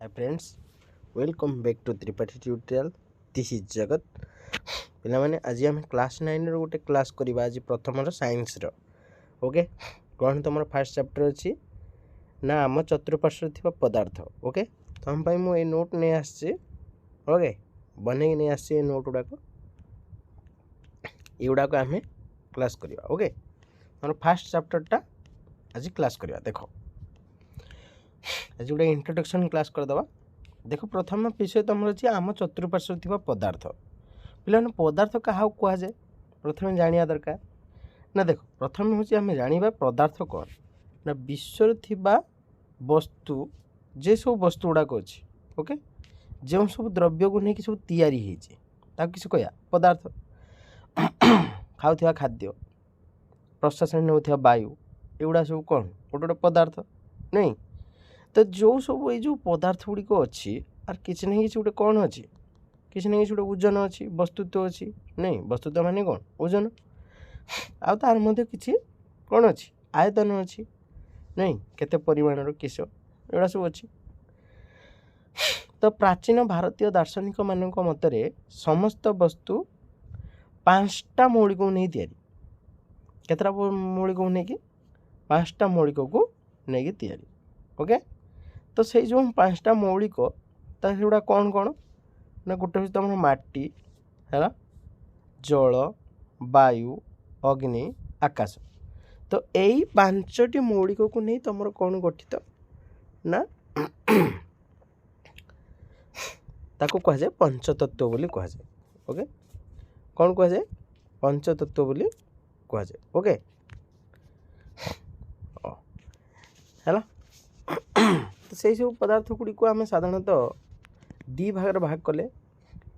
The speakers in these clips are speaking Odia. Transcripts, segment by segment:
Hi friends, welcome back to Tripathi tutorial. This is Jagat. ପିଲାମାନେ ଆଜି ଆମେ କ୍ଲାସ୍ 9ର ଗୋଟେ କ୍ଲାସ୍ କରିବା ଆଜି ପ୍ରଥମର ସାଇନ୍ସର ଓକେ କ'ଣ ତୁମର ଫାର୍ଷ୍ଟ ଚାପ୍ଟର ଅଛି ନା ଆମ ଚତୁଃପାର୍ଶ୍ୱରେ ଥିବା ପଦାର୍ଥ ଓକେ ତୁମ ପାଇଁ ମୁଁ ଏଇ ନୋଟ୍ ନେଇ ଆସିଛି ଓକେ ବନେଇକି ନେଇ ଆସିଛି ଏଇ ନୋଟ୍ ଗୁଡ଼ାକ ଏଗୁଡ଼ାକ ଆମେ କ୍ଲାସ୍ କରିବା ଓକେ ଆମର ଫାର୍ଷ୍ଟ ଚାପ୍ଟରଟା ଆଜି କ୍ଲାସ୍ କରିବା ଦେଖ ଆଜି ଗୋଟେ ଇଣ୍ଟ୍ରୋଡକ୍ସନ୍ କ୍ଲାସ୍ କରିଦେବା ଦେଖ ପ୍ରଥମ ବିଷୟ ତୁମର ଅଛି ଆମ ଚତୁଃପାର୍ଶ୍ୱରେ ଥିବା ପଦାର୍ଥ ପିଲାମାନେ ପଦାର୍ଥ କାହାକୁ କୁହାଯାଏ ପ୍ରଥମେ ଜାଣିବା ଦରକାର ନା ଦେଖ ପ୍ରଥମେ ହେଉଛି ଆମେ ଜାଣିବା ପଦାର୍ଥ କ'ଣ ନା ବିଶ୍ୱରେ ଥିବା ବସ୍ତୁ ଯେସବୁ ବସ୍ତୁ ଗୁଡ଼ାକ ଅଛି ଓକେ ଯେଉଁ ସବୁ ଦ୍ରବ୍ୟକୁ ନେଇକି ସବୁ ତିଆରି ହେଇଛି ତାକୁ କିଛି କହିବା ପଦାର୍ଥ ଖାଉଥିବା ଖାଦ୍ୟ ପ୍ରଶ୍ୱାସ ନେଉଥିବା ବାୟୁ ଏଗୁଡ଼ା ସବୁ କ'ଣ ଗୋଟେ ଗୋଟେ ପଦାର୍ଥ ନାଇଁ ତ ଯେଉଁ ସବୁ ଏଇ ଯେଉଁ ପଦାର୍ଥ ଗୁଡ଼ିକ ଅଛି ଆର୍ କିଛି ନା କିଛି ଗୋଟେ କ'ଣ ଅଛି କିଛି ନା କିଛି ଗୋଟେ ଓଜନ ଅଛି ବସ୍ତୁତ୍ୱ ଅଛି ନାଇଁ ବସ୍ତୁତ୍ୱ ମାନେ କ'ଣ ଓଜନ ଆଉ ତାର ମଧ୍ୟ କିଛି କ'ଣ ଅଛି ଆୟତନ ଅଛି ନାଇଁ କେତେ ପରିମାଣର କିସ ଏଗୁଡ଼ା ସବୁ ଅଛି ତ ପ୍ରାଚୀନ ଭାରତୀୟ ଦାର୍ଶନିକମାନଙ୍କ ମତରେ ସମସ୍ତ ବସ୍ତୁ 5ଟା ମୌଳିକକୁ ନେଇ ତିଆରି କେତେଟା ମୌଳିକକୁ ନେଇକି 5ଟା ମୌଳିକକୁ ନେଇକି ତିଆରି ଓକେ ତ ସେଇ ଯେଉଁ 5ଟା ମୌଳିକ ତା ସେଗୁଡ଼ା କ'ଣ କ'ଣ ନା ଗୋଟେ ହେଉଛି ତୁମର ମାଟି ହେଲା ଜଳ ବାୟୁ ଅଗ୍ନି ଆକାଶ ତ ଏଇ 5ଟି ମୌଳିକକୁ ନେଇ ତୁମର କ'ଣ ଗଠିତ ନା ତାକୁ କୁହାଯାଏ ପଞ୍ଚତତ୍ତ୍ୱ ବୋଲି କୁହାଯାଏ ଓକେ କ'ଣ କୁହାଯାଏ ପଞ୍ଚତତ୍ତ୍ୱ ବୋଲି କୁହାଯାଏ ଓକେ ହେଲା ତ ସେଇ ସବୁ ପଦାର୍ଥ ଗୁଡ଼ିକୁ ଆମେ ସାଧାରଣତଃ ଦୁଇ ଭାଗରେ ଭାଗ କଲେ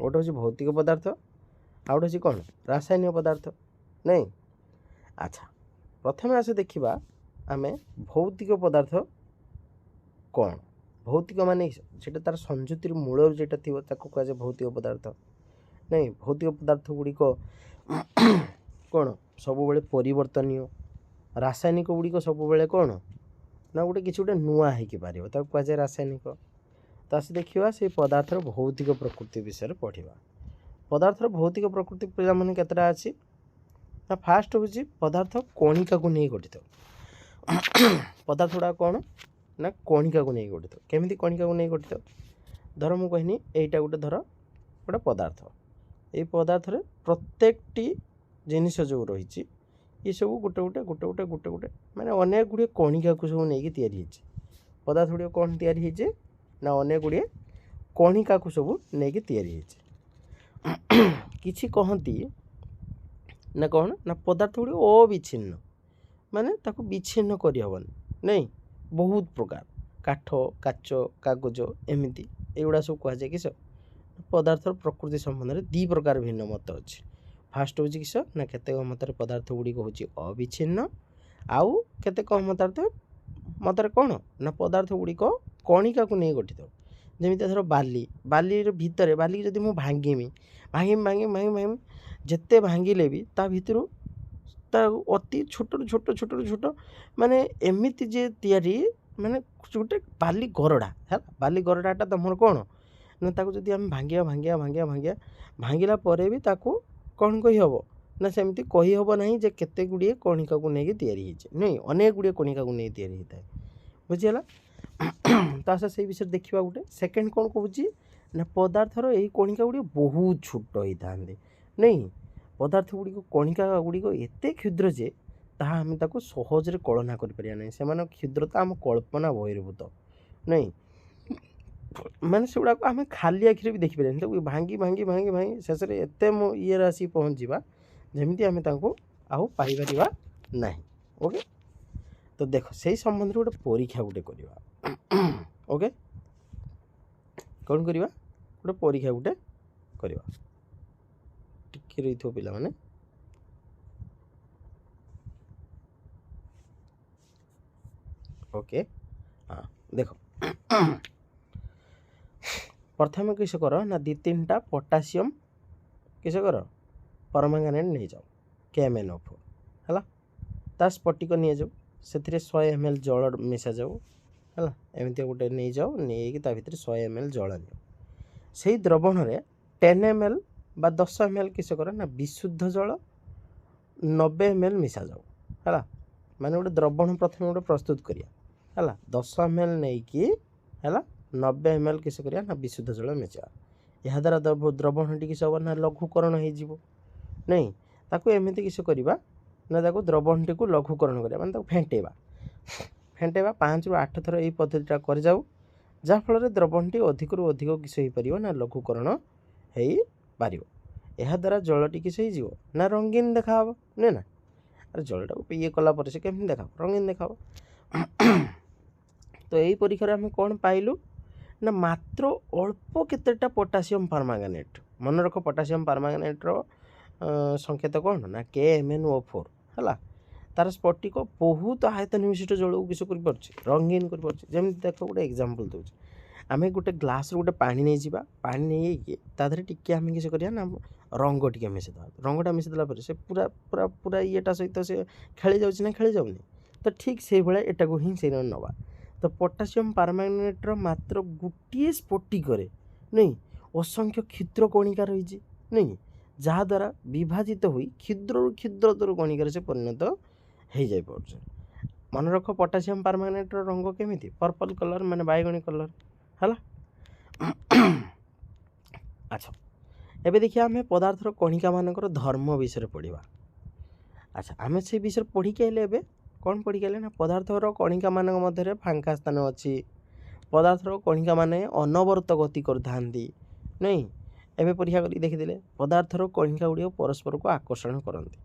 ଗୋଟେ ହେଉଛି ଭୌତିକ ପଦାର୍ଥ ଆଉ ଗୋଟେ ହେଉଛି କ'ଣ ରାସାୟନିକ ପଦାର୍ଥ ନାଇଁ ଆଚ୍ଛା ପ୍ରଥମେ ଆସେ ଦେଖିବା ଆମେ ଭୌତିକ ପଦାର୍ଥ କ'ଣ ଭୌତିକ ମାନେ ସେଇଟା ତା'ର ସଂଯୁତିର ମୂଳରୁ ଯେଟା ଥିବ ତାକୁ କୁହାଯାଏ ଭୌତିକ ପଦାର୍ଥ ନାଇଁ ଭୌତିକ ପଦାର୍ଥ ଗୁଡ଼ିକ କ'ଣ ସବୁବେଳେ ପରିବର୍ତ୍ତନୀୟ ରାସାୟନିକ ଗୁଡ଼ିକ ସବୁବେଳେ କ'ଣ ନା ଗୋଟେ କିଛି ଗୋଟେ ନୂଆ ହେଇକି ପାରିବ ତାକୁ କୁହାଯାଏ ରାସାୟନିକ ତ ଆସି ଦେଖିବା ସେଇ ପଦାର୍ଥର ଭୌତିକ ପ୍ରକୃତି ବିଷୟରେ ପଢ଼ିବା ପଦାର୍ଥର ଭୌତିକ ପ୍ରକୃତି ପିଲାମାନେ କେତେଟା ଅଛି ନା ଫାର୍ଷ୍ଟ ହେଉଛି ପଦାର୍ଥ କଣିକାକୁ ନେଇ ଗଠିତ ପଦାର୍ଥ ଗୁଡ଼ାକ କ'ଣ ନା କଣିକାକୁ ନେଇ ଗଠିତ କେମିତି କଣିକାକୁ ନେଇ ଗଠିତ ଧର ମୁଁ କହିନି ଏଇଟା ଗୋଟେ ଧର ଗୋଟେ ପଦାର୍ଥ ଏଇ ପଦାର୍ଥରେ ପ୍ରତ୍ୟେକଟି ଜିନିଷ ଯେଉଁ ରହିଛି ଏସବୁ ଗୋଟେ ଗୋଟେ ମାନେ ଅନେକ ଗୁଡ଼ିଏ କଣିକାକୁ ସବୁ ନେଇକି ତିଆରି ହେଇଛି ପଦାର୍ଥ ଗୁଡ଼ିକ କ'ଣ ତିଆରି ହେଇଛି ନା ଅନେକ ଗୁଡ଼ିଏ କଣିକାକୁ ସବୁ ନେଇକି ତିଆରି ହେଇଛି କିଛି କହନ୍ତି ନା କ'ଣ ନା ପଦାର୍ଥ ଗୁଡ଼ିକ ଅବିଚ୍ଛିନ୍ନ ମାନେ ତାକୁ ବିଚ୍ଛିନ୍ନ କରିହେବନି ନାଇଁ ବହୁତ ପ୍ରକାର କାଠ କାଚ କାଗଜ ଏମିତି ଏଗୁଡ଼ା ସବୁ କୁହାଯାଏ କିସ ପଦାର୍ଥର ପ୍ରକୃତି ସମ୍ବନ୍ଧରେ ଦୁଇ ପ୍ରକାର ଭିନ୍ନ ମତ ଅଛି ଫାର୍ଷ୍ଟ ହେଉଛି କିସ ନା କେତେକ ମତରେ ପଦାର୍ଥ ଗୁଡ଼ିକ ହେଉଛି ଅବିଚ୍ଛିନ୍ନ ଆଉ କେତେକ ମତରେ କ'ଣ ନା ପଦାର୍ଥ ଗୁଡ଼ିକ କଣିକାକୁ ନେଇ ଗଠିତ ଯେମିତି ଧର ବାଲିର ଭିତରେ ବାଲିକି ଯଦି ମୁଁ ଭାଙ୍ଗିମି ଯେତେ ଭାଙ୍ଗିଲେ ବି ତା ଭିତରୁ ତା ଅତି ଛୋଟ ମାନେ ଏମିତି ଯେ ତିଆରି ମାନେ ଗୋଟେ ବାଲି ଗରଡ଼ା ହେଲା ବାଲି ଗରଡ଼ାଟା ତୁମର କ'ଣ ନା ତାକୁ ଯଦି ଆମେ ଭାଙ୍ଗିଲା ପରେ ବି ତାକୁ କ'ଣ କହିହେବ ନା ସେମିତି କହିହେବ ନାହିଁ ଯେ କେତେ ଗୁଡ଼ିଏ କଣିକାକୁ ନେଇକି ତିଆରି ହେଇଛି ନୁହେଁ ଅନେକ ଗୁଡ଼ିଏ କଣିକାକୁ ନେଇ ତିଆରି ହେଇଥାଏ ବୁଝିହେଲା ତା ସହ ସେଇ ବିଷୟରେ ଦେଖିବା ଗୋଟେ ସେକେଣ୍ଡ କ'ଣ କହୁଛି ନା ପଦାର୍ଥର ଏହି କଣିକା ଗୁଡ଼ିକ ବହୁତ ଛୋଟ ହେଇଥାନ୍ତି ନାଇଁ ପଦାର୍ଥ ଗୁଡ଼ିକ କଣିକା ଗୁଡ଼ିକ ଏତେ କ୍ଷୁଦ୍ର ଯେ ତାହା ଆମେ ତାକୁ ସହଜରେ କଳନା କରିପାରିବା ନାହିଁ ସେମାନଙ୍କ କ୍ଷୁଦ୍ରତା ଆମ କଳ୍ପନା ବହିର୍ଭୂତ ନାଇଁ ମାନେ ସେଗୁଡ଼ାକ ଆମେ ଖାଲି ଆଖିରେ ବି ଦେଖିପାରିବାନି ତାକୁ ଭାଙ୍ଗି ଶେଷରେ ଏତେ ଇଏରେ ଆସିକି ପହଞ୍ଚିବା ଯେମିତି ଆମେ ତାଙ୍କୁ ଆଉ ପାଇପାରିବା ନାହିଁ ଓକେ ତ ଦେଖ ସେଇ ସମ୍ବନ୍ଧରେ ଗୋଟେ ପରୀକ୍ଷା ଗୋଟେ କରିବା ଓକେ କ'ଣ କରିବା ଗୋଟେ ପରୀକ୍ଷା ଗୋଟେ କରିବା ଟିକେ ରହିଥିବ ପିଲାମାନେ ଓକେ ହଁ ଦେଖ ପ୍ରଥମେ କିସ କର ନା 2-3ଟା ପଟାସିୟମ୍ କିସ କର ପରମାଙ୍ଗାନେଟ୍ ନେଇଯାଅ KMnO4 ହେଲା ତା ସ୍ଫଟିକ ନିଆଯାଉ ସେଥିରେ 100 ml ଜଳ ମିଶାଯାଉ है एमती गोटे नहीं जाओ नहीं ता भितर 100 ml जल नियो से द्रवण में 10 ml बा 10 ml किस कर ना विशुद्ध जल 90 ml मिसा जाओ है माने गोटे द्रवण प्रथम गोटे प्रस्तुत करिया है 10 ml नहीं कि है 90 ml किस करिया ना विशुद्ध जल मिसा यह द्वारा द्रवण टी किस ना लघुकरण हो नहीं ताको एमती किस करवा ना ताको द्रवण टी को लघुकरण करिया माने ताको फेंटेबा 5 ରୁ 8 थर यही पद्धतिटा कर जाऊ जहाँफल द्रवणटी अधिक रू अधिक किस हो पार ना लघुकरण हो पार यह द्वारा जलटी किस हो ना रंगीन देखा नुहे ना अरे जलटा को ये कलापर से केमी देखा रंगीन देखा तो यही परीक्षा आम कौन पाइलु ना मात्र अल्प केतेटा पोटासियम परमांगानेट मन रख पोटासियम परमांगानेट्र संकेत कौन ना KMnO4 है तार स्फटिक बहुत आयतन विशिष्ट जल को किस कर रंगीन करमी देख गोटे एग्जांपल दूँ आम गोटे ग्लास गोटे पा नहीं जावा पा नहीं तादे टी आम किस कर रंग टी मिसेदा रंगटा मिसेदेला से पूरा पूरा पूरा येटा सहित से खेली जाऊँ ना खेली जाऊनी तो ठीक से भाया एटा को ही से नवा तो पोटासियम परमांगानेट्र मात्र गोटे स्फटिक नहीं असंख्य क्षुद्र कणिका रही नहीं जहाद्वारा विभाजित हो क्षुद्र क्षुद्रतर कणिकार से परिणत हो जाए पार्छ मन रख पोटासियम परमांगानेट्र रंग केमी पर्पल कलर माने बैगणी कलर है अच्छा एबे देखिए आम पदार्थर कणिका मानकर धर्म विषय पढ़ा अच्छा आम से विषय पढ़ी के आइले कौन पढ़ी के ना पदार्थर कणिका मान मध्य फांका स्थान अच्छी पदार्थर कणिका मान अनवरत गति करता नहीं एवं परीक्षा कर देखीदे पदार्थर कणिका गुड़ परस्पर को आकर्षण करती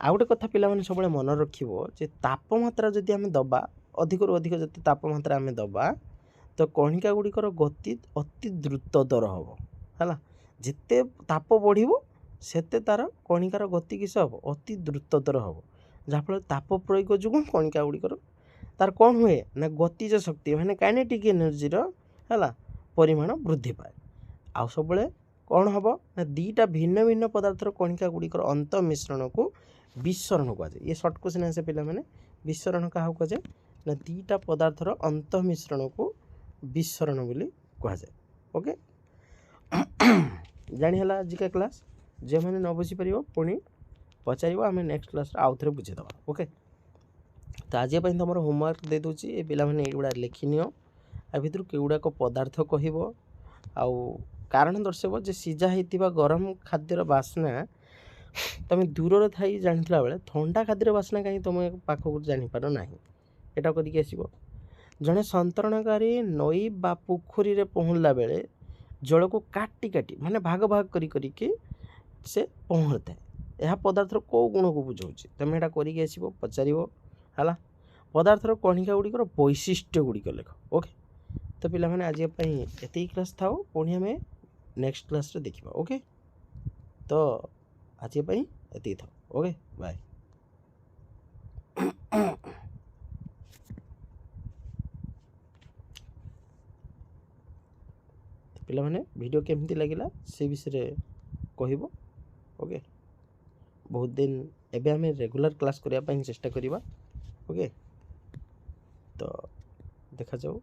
आउ गोटे कथा पिला सब मन रखिबो जे तापमात्रा जदि आम दबा अधिक रू अधिक जति तापमात्रा आम दबा तो कणिका गुड़िकर गति अति द्रुततर हम है जिते ताप बढ़िबो सेते तार कणिकार गति किस हम अति द्रुततर हम जहाँफल ताप प्रयोग जो कणिका गुड़िकर तार कौन हुए ना गतिज शक्ति माने काइनेटिक एनर्जीर है परिमाण वृद्धि पाए आउ सब कौन हम ना दीटा भिन्न भिन्न पदार्थर कणिका गुड़िकर अंत मिश्रण को विसरण कहुए ये सर्ट क्वेश्चन आसे पे विसरण क्या कहुए ना दीटा पदार्थर अंत मिश्रण को विसरण बोली कहुए ओके जानीला आजिका क्लास जो मैंने न बुझीपर पुणी पचार आम नेक्स्ट क्लास आउ थे बुझीदे ओके तो आज तुम होमवर्क दे दूँ ये पिला युवा लिखिनि आ भर केगुड़ाक पदार्थ कह आउ कारण दर्शेब जे सीझा होता गरम खाद्यर बास्ना तुम दूर थी जाना बेले ठंडा खाद्यर बास्ना कहीं तुम पाखक जापार ना यहाँ करके आसो जड़े संतरणकारी नई बा पोखरी रे पहुँचला बेले जल को काटी काटी माने भाग भाग करके से पहुँचता है यह पदार्थर कौ गुण को बुझाऊँ तुम यहाँ करके आसो पचार है पदार्थर कणिका गुड़िकर वैशिष्ट्य गुड़िक लेख ओके तो पिला माने आज ये क्लास था पुणी आम नेक्स्ट क्लास रे देखा ओके तो आज ये था ओके बाय पिला माने वीडियो केमती लगिला से विषय कहब ओके बहुत दिन एबे आम रेगुलर क्लास करने चेष्टा करवा ओके तो देखा जाऊ।